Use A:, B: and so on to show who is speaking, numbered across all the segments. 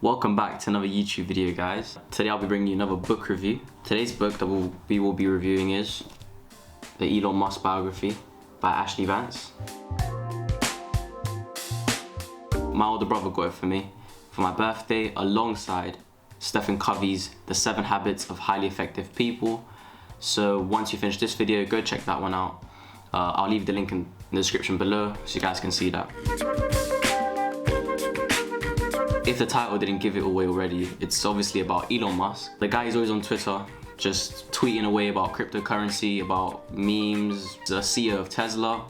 A: Welcome back to another YouTube video, guys. Today I'll be bringing you another book review. Today's book that we will be reviewing is the Elon Musk Biography by Ashlee Vance. My older brother got it for me for my birthday alongside Stephen Covey's The 7 Habits of Highly Effective People. So once you finish this video, go check that one out. I'll leave the link in the description below so you guys can see that. If the title didn't give it away already, it's obviously about Elon Musk. The guy is always on Twitter, just tweeting away about cryptocurrency, about memes. The CEO of Tesla,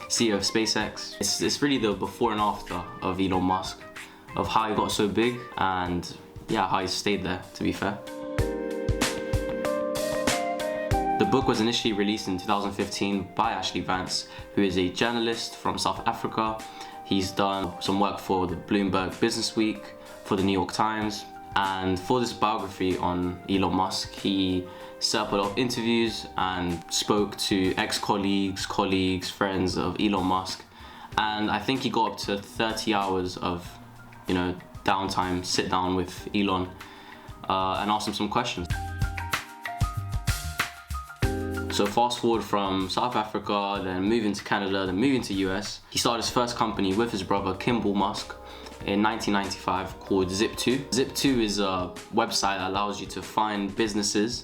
A: CEO of SpaceX. It's really the before and after of Elon Musk, of how he got so big and yeah, how he stayed there, to be fair. The book was initially released in 2015 by Ashlee Vance, who is a journalist from South Africa. He's done some work for the Bloomberg Business Week, for the New York Times, and for this biography on Elon Musk, he set up a lot of interviews and spoke to ex-colleagues, friends of Elon Musk, and I think he got up to 30 hours of, downtime, sit down with Elon, and ask him some questions. So fast forward from South Africa, then moving to Canada, then moving to US. He started his first company with his brother Kimball Musk in 1995 called Zip2. Zip2 is a website that allows you to find businesses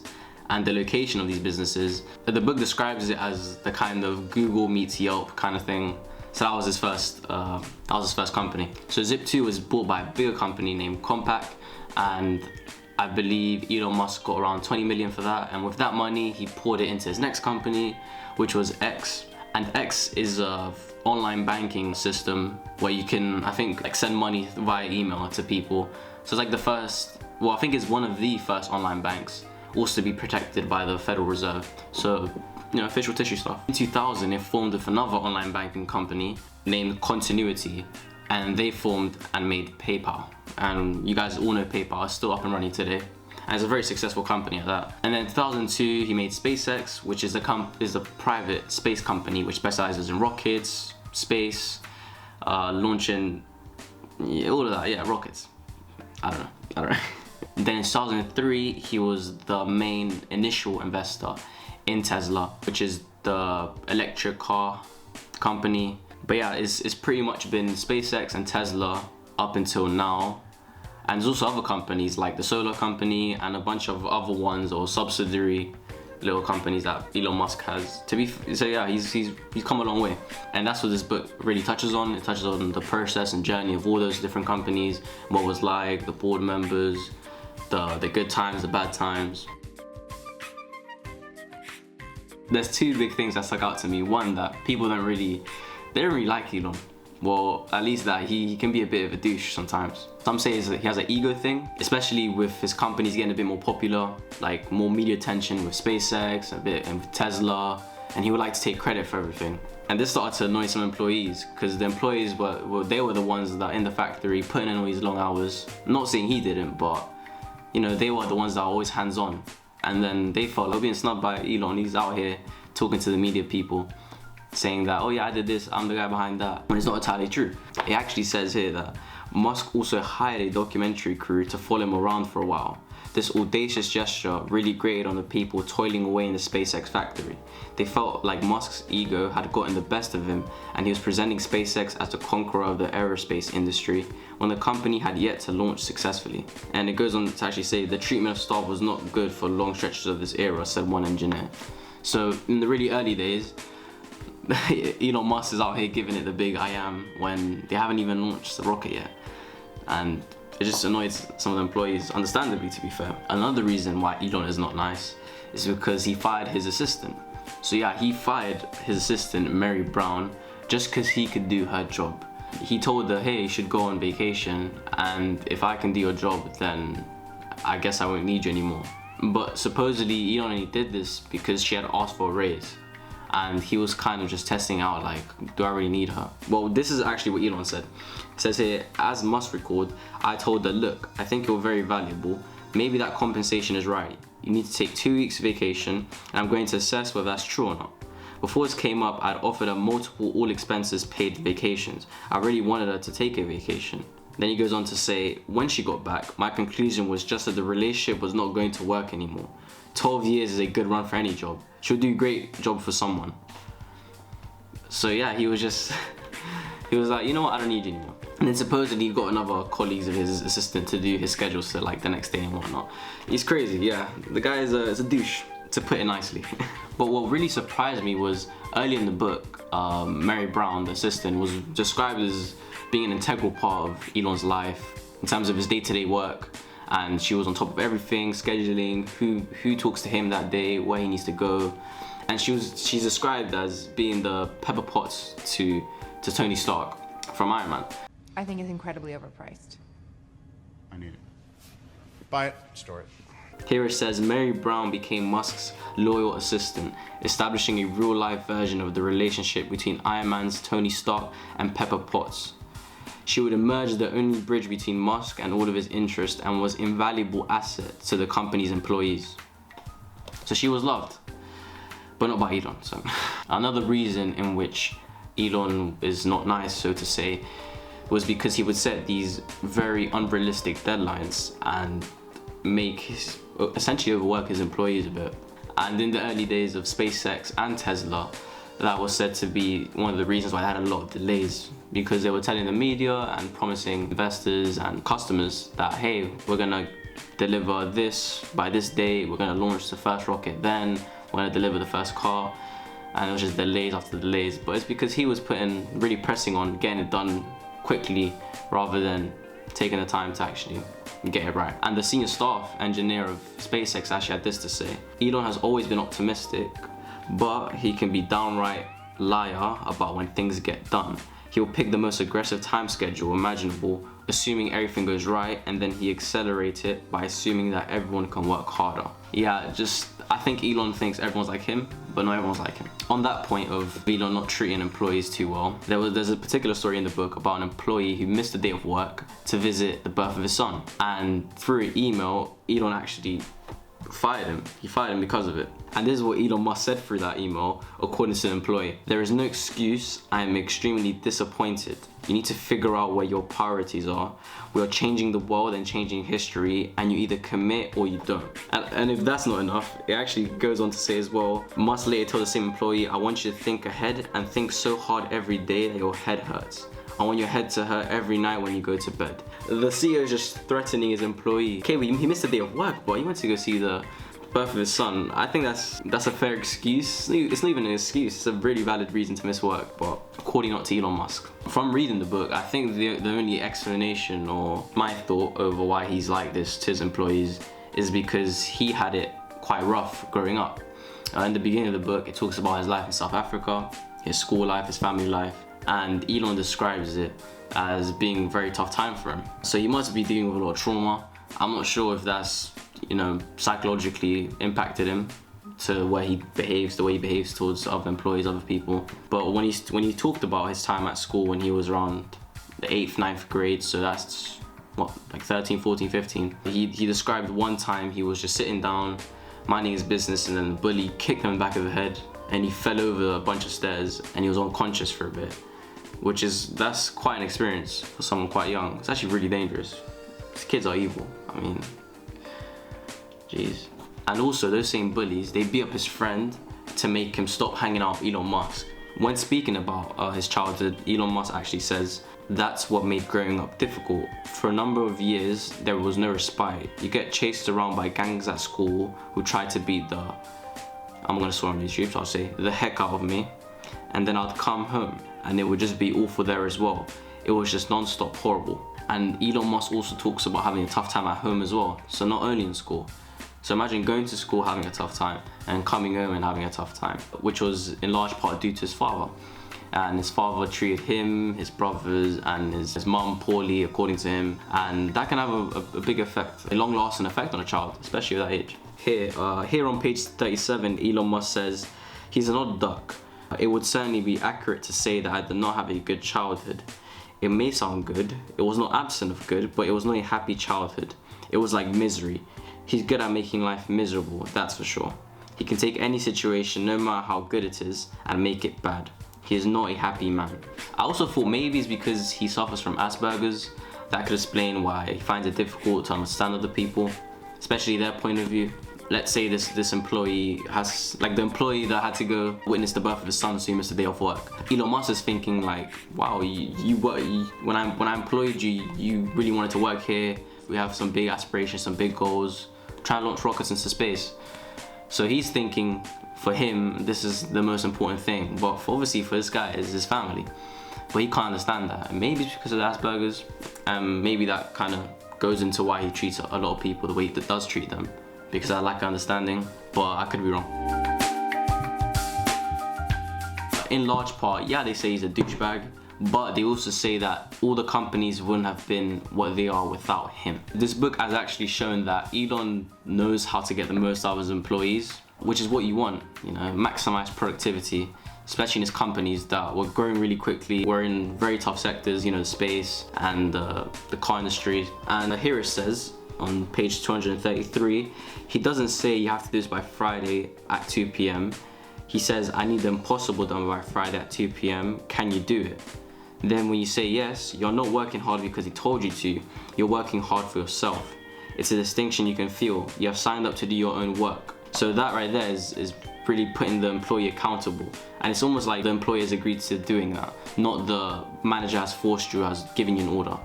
A: and the location of these businesses. The book describes it as the kind of Google meets Yelp kind of thing. So that was his first company. So Zip2 was bought by a bigger company named Compaq, and I believe Elon Musk got around 20 million for that, and with that money he poured it into his next company, which was X. And X is a online banking system where you can, I think, send money via email to people. So it's like the first, I think it's one of the first online banks, also to be protected by the Federal Reserve. So, official tissue stuff. In 2000, it formed with another online banking company named Continuity, and they formed and made PayPal. And you guys all know PayPal is still up and running today, and it's a very successful company at that. And then in 2002 he made SpaceX, which is a private space company which specializes in rockets, space, launching, all of that, rockets. I don't know. Then in 2003 he was the main initial investor in Tesla, which is the electric car company. But yeah, it's pretty much been SpaceX and Tesla up until now. And there's also other companies like the solar company and a bunch of other ones or subsidiary little companies that Elon Musk has. So yeah, he's come a long way. And that's what this book really touches on. It touches on the process and journey of all those different companies, what it was like, the board members, the good times, the bad times. There's two big things that stuck out to me. One, that people don't really like Elon. Well, at least that he can be a bit of a douche sometimes. Some say he has an ego thing, especially with his companies getting a bit more popular, like more media attention with SpaceX, a bit and with Tesla, and he would like to take credit for everything. And this started to annoy some employees, because the employees were the ones that in the factory putting in all these long hours. I'm not saying he didn't, but they were the ones that are always hands-on. And then they felt like being snubbed by Elon. He's out here talking to the media people, saying that, oh yeah, I did this, I'm the guy behind that, when it's not entirely true. It actually says here that Musk also hired a documentary crew to follow him around for a while. This audacious gesture really grated on the people toiling away in the SpaceX factory. They felt like Musk's ego had gotten the best of him, and he was presenting SpaceX as the conqueror of the aerospace industry when the company had yet to launch successfully. And it goes on to actually say the treatment of staff was not good for long stretches of this era, said one engineer. So in the really early days, Elon Musk is out here giving it the big I am when they haven't even launched the rocket yet. And it just annoys some of the employees, understandably, to be fair. Another reason why Elon is not nice is because he fired his assistant. So yeah, he fired his assistant, Mary Brown, just because he could do her job. He told her, hey, you should go on vacation, and if I can do your job, then I guess I won't need you anymore. But supposedly Elon only did this because she had asked for a raise, and he was kind of just testing out, like, do I really need her? Well, this is actually what Elon said. It says here, as Musk recalled, I told her, look, I think you're very valuable. Maybe that compensation is right. You need to take 2 weeks vacation, and I'm going to assess whether that's true or not. Before this came up, I'd offered her multiple all expenses paid vacations. I really wanted her to take a vacation. Then he goes on to say, when she got back, my conclusion was just that the relationship was not going to work anymore. 12 years is a good run for any job. She'll do a great job for someone. So yeah, he was just, he was like, you know what, I don't need you anymore. And then supposedly he got another colleagues of his assistant to do his schedules for like the next day and whatnot. He's crazy, yeah. The guy is a douche, to put it nicely. But what really surprised me was early in the book, Mary Brown, the assistant, was described as being an integral part of Elon's life in terms of his day-to-day work. And she was on top of everything, scheduling, who talks to him that day, where he needs to go. And she's described as being the Pepper Potts to Tony Stark from Iron Man.
B: I think it's incredibly overpriced.
C: I need it. Buy it, store it.
A: Here it says, Mary Brown became Musk's loyal assistant, establishing a real-life version of the relationship between Iron Man's Tony Stark and Pepper Potts. She would emerge as the only bridge between Musk and all of his interests and was an invaluable asset to the company's employees. So she was loved, but not by Elon. So another reason in which Elon is not nice, so to say, was because he would set these very unrealistic deadlines and essentially overwork his employees a bit. And in the early days of SpaceX and Tesla, that was said to be one of the reasons why they had a lot of delays, because they were telling the media and promising investors and customers that, hey, we're gonna deliver this by this day, we're gonna launch the first rocket then, we're gonna deliver the first car, and it was just delays after delays. But it's because he was really pressing on getting it done quickly rather than taking the time to actually get it right. And the senior staff engineer of SpaceX actually had this to say: Elon has always been optimistic, but he can be downright liar about when things get done. He'll pick the most aggressive time schedule imaginable, assuming everything goes right, and then he accelerates it by assuming that everyone can work harder. Yeah, I think Elon thinks everyone's like him, but not everyone's like him. On that point of Elon not treating employees too well, there's a particular story in the book about an employee who missed a day of work to visit the birth of his son. And through email, Elon actually fired him. He fired him because of it. And this is what Elon Musk said through that email, according to the employee: there is no excuse. I am extremely disappointed. You need to figure out where your priorities are. We are changing the world and changing history, and you either commit or you don't. And if that's not enough, it actually goes on to say as well, Musk later told the same employee, I want you to think ahead and think so hard every day that your head hurts. I want your head to hurt every night when you go to bed. The CEO is just threatening his employee. Okay, well, he missed a day of work, but he went to go see the birth of his son. I think that's a fair excuse. It's not even an excuse, it's a really valid reason to miss work, but according not to Elon Musk. From reading the book, I think the only explanation or my thought over why he's like this to his employees is because he had it quite rough growing up. In the beginning of the book, it talks about his life in South Africa, his school life, his family life, and Elon describes it as being a very tough time for him. So he must be dealing with a lot of trauma. I'm not sure if that's, psychologically impacted him to the way he behaves towards other employees, other people. But when he talked about his time at school when he was around the 8th, 9th grade, so that's like 13, 14, 15, he described one time he was just sitting down, minding his business, and then the bully kicked him in the back of the head, and he fell over a bunch of stairs, and he was unconscious for a bit. That's quite an experience for someone quite young. It's actually really dangerous. These kids are evil. I mean, jeez. And also, those same bullies, they beat up his friend to make him stop hanging out with Elon Musk. When speaking about his childhood, Elon Musk actually says that's what made growing up difficult. For a number of years, there was no respite. You get chased around by gangs at school who try to beat I'm gonna swear on YouTube, so I'll say the heck out of me. And then I'd come home and it would just be awful there as well. It was just non-stop horrible. And Elon Musk also talks about having a tough time at home as well, so not only in school. So imagine going to school having a tough time and coming home and having a tough time, which was in large part due to his father. And his father treated him, his brothers, and his mum poorly, according to him. And that can have a big effect, a long-lasting effect on a child, especially at that age. Here on page 37, Elon Musk says, he's an odd duck. It would certainly be accurate to say that I did not have a good childhood. It may sound good. It was not absent of good, but it was not a happy childhood. It was like misery. He's good at making life miserable, that's for sure. He can take any situation, no matter how good it is, and make it bad. He is not a happy man. I also thought maybe it's because he suffers from Asperger's. that could explain why he finds it difficult to understand other people, especially their point of view. Let's say this employee has, like the employee that had to go witness the birth of his son, so he missed a day off work. Elon Musk is thinking like, wow, when I employed you, you really wanted to work here. We have some big aspirations, some big goals, try to launch rockets into space. So he's thinking, for him, this is the most important thing. But obviously for this guy, it's his family. But he can't understand that. And maybe it's because of the Asperger's, and maybe that kind of goes into why he treats a lot of people the way he does treat them. Because I lack understanding, but I could be wrong. In large part, yeah, they say he's a douchebag, but they also say that all the companies wouldn't have been what they are without him. This book has actually shown that Elon knows how to get the most out of his employees, which is what you want, you know, maximize productivity, especially in his companies that were growing really quickly. We're in very tough sectors, you know, space and the car industry. And here it says, on page 233, he doesn't say you have to do this by Friday at 2 p.m. He says, I need the impossible done by Friday at 2 p.m. Can you do it? Then when you say yes, you're not working hard because he told you to. You're working hard for yourself. It's a distinction you can feel. You have signed up to do your own work. So that right there is really putting the employee accountable. And it's almost like the employee has agreed to doing that, not the manager has forced you, has given you an order.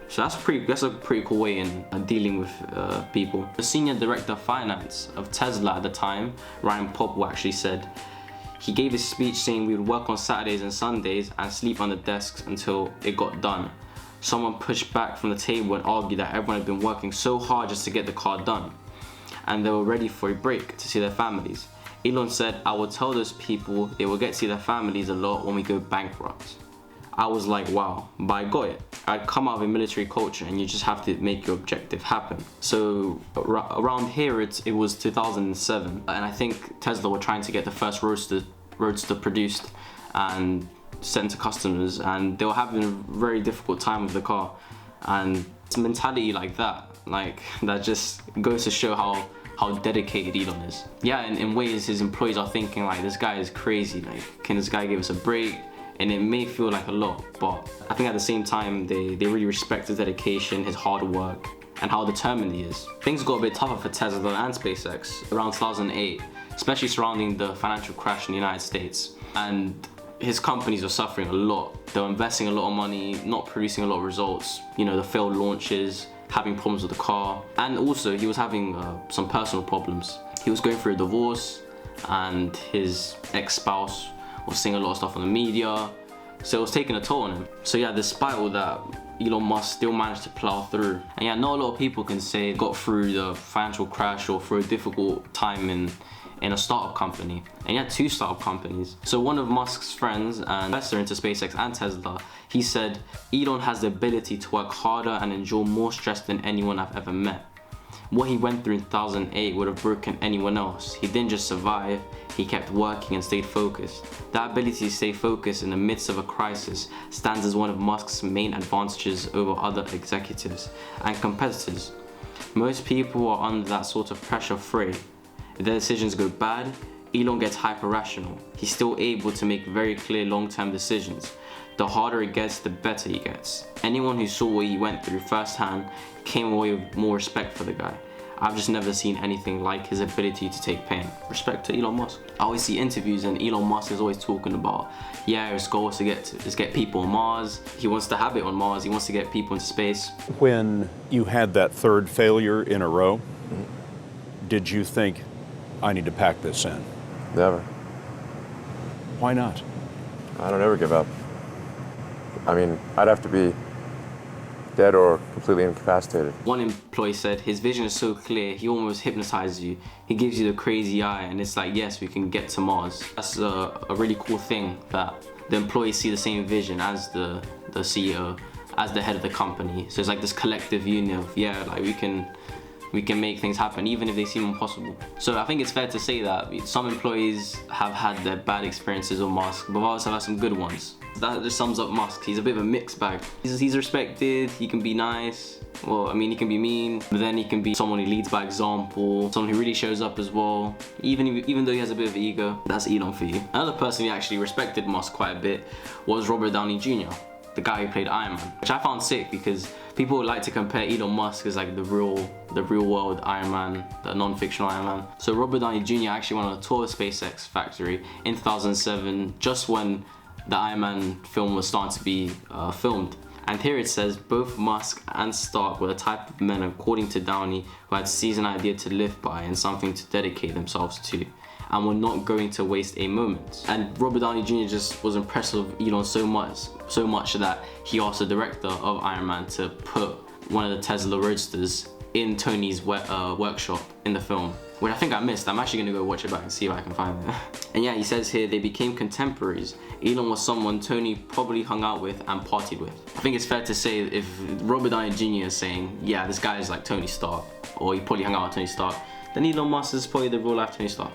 A: So that's a pretty cool way in dealing with people. The senior director of finance of Tesla at the time, Ryan Popple, actually said, he gave a speech saying we would work on Saturdays and Sundays and sleep on the desks until it got done. Someone pushed back from the table and argued that everyone had been working so hard just to get the car done, and they were ready for a break to see their families. Elon said, I will tell those people they will get to see their families a lot when we go bankrupt. I was like, wow, but I got it. I'd come out of a military culture and you just have to make your objective happen. So around here, it was 2007. And I think Tesla were trying to get the first roadster produced and sent to customers. And they were having a very difficult time with the car. And it's a mentality like that just goes to show how dedicated Elon is. Yeah, in ways his employees are thinking like, this guy is crazy. Like, can this guy give us a break? And it may feel like a lot, but I think at the same time, they really respect his dedication, his hard work, and how determined he is. Things got a bit tougher for Tesla and SpaceX around 2008, especially surrounding the financial crash in the United States. And his companies were suffering a lot. They were investing a lot of money, not producing a lot of results. You know, the failed launches, having problems with the car. And also, he was having some personal problems. He was going through a divorce, and his ex-spouse was seeing a lot of stuff on the media, so it was taking a toll on him. So yeah, despite all that, Elon Musk still managed to plow through. And yeah, not a lot of people can say got through the financial crash or through a difficult time in a startup company. And he had 2 startup companies. So one of Musk's friends and investor into SpaceX and Tesla, he said, Elon has the ability to work harder and endure more stress than anyone I've ever met. What he went through in 2008 would have broken anyone else. He didn't just survive, he kept working and stayed focused. That ability to stay focused in the midst of a crisis stands as one of Musk's main advantages over other executives and competitors. Most people are under that sort of pressure free. If their decisions go bad, Elon gets hyper-rational. He's still able to make very clear long-term decisions. The harder it gets, the better he gets. Anyone who saw what he went through firsthand came away with more respect for the guy. I've just never seen anything like his ability to take pain. Respect to Elon Musk. I always see interviews and Elon Musk is always talking about, yeah, his goal is to get people on Mars. He wants to have it on Mars. He wants to get people into space.
D: When you had that third failure in a row, did you think, I need to pack this in?
E: Never.
D: Why not?
E: I don't ever give up. I mean, I'd have to be dead or completely incapacitated.
A: One employee said his vision is so clear, he almost hypnotizes you. He gives you the crazy eye and it's like, yes, we can get to Mars. That's a really cool thing, that the employees see the same vision as the CEO, as the head of the company. So it's like this collective union of, yeah, like we can make things happen even if they seem impossible. So I think it's fair to say that some employees have had their bad experiences with Musk, but others have had some good ones. That just sums up Musk. He's a bit of a mixed bag. He's respected, he can be nice, well, I mean, he can be mean, but then he can be someone who leads by example, someone who really shows up as well, even though he has a bit of ego. That's Elon for you. Another person who actually respected Musk quite a bit was Robert Downey Jr., the guy who played Iron Man, which I found sick because People like to compare Elon Musk as like the real world Iron Man, the non-fictional Iron Man. So Robert Downey Jr. actually went on a tour of SpaceX factory in 2007, just when the Iron Man film was starting to be filmed. And here it says both Musk and Stark were the type of men, according to Downey, who had seized an idea to live by and something to dedicate themselves to, and were not going to waste a moment. And Robert Downey Jr. just was impressed with Elon so much that he asked the director of Iron Man to put one of the Tesla Roadsters in Tony's workshop in the film, which I think I missed. I'm actually gonna go watch it back and see if I can find it. And yeah, he says here they became contemporaries. Elon was someone Tony probably hung out with and partied with. I think it's fair to say if Robert Downey Jr. is saying, yeah, this guy is like Tony Stark, or he probably hung out with Tony Stark, then Elon Musk is probably the real life Tony Stark.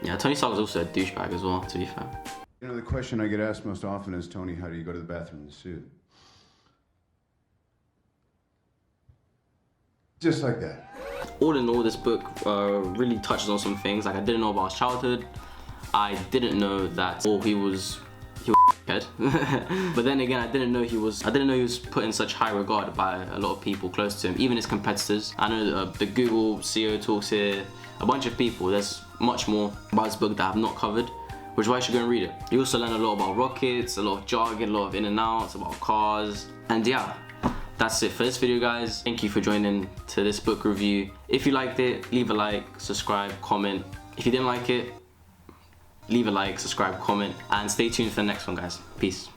A: Yeah, Tony Stark was also a douchebag as well, to be fair.
C: You know, the question I get asked most often is, Tony, how do you go to the bathroom in the suit? Just like that.
A: All in all, this book really touches on some things. Like, I didn't know about his childhood. I didn't know that he was head. But then again, I didn't know he was put in such high regard by a lot of people close to him, even his competitors. I know the Google CEO talks here, a bunch of people. There's much more about this book that I've not covered, which is why you should go and read it. You also learn a lot about rockets, a lot of jargon, a lot of in and outs, about cars, and yeah. That's it for this video, guys. Thank you for joining to this book review. If you liked it, leave a like, subscribe, comment. If you didn't like it, leave a like, subscribe, comment, and stay tuned for the next one, guys. Peace.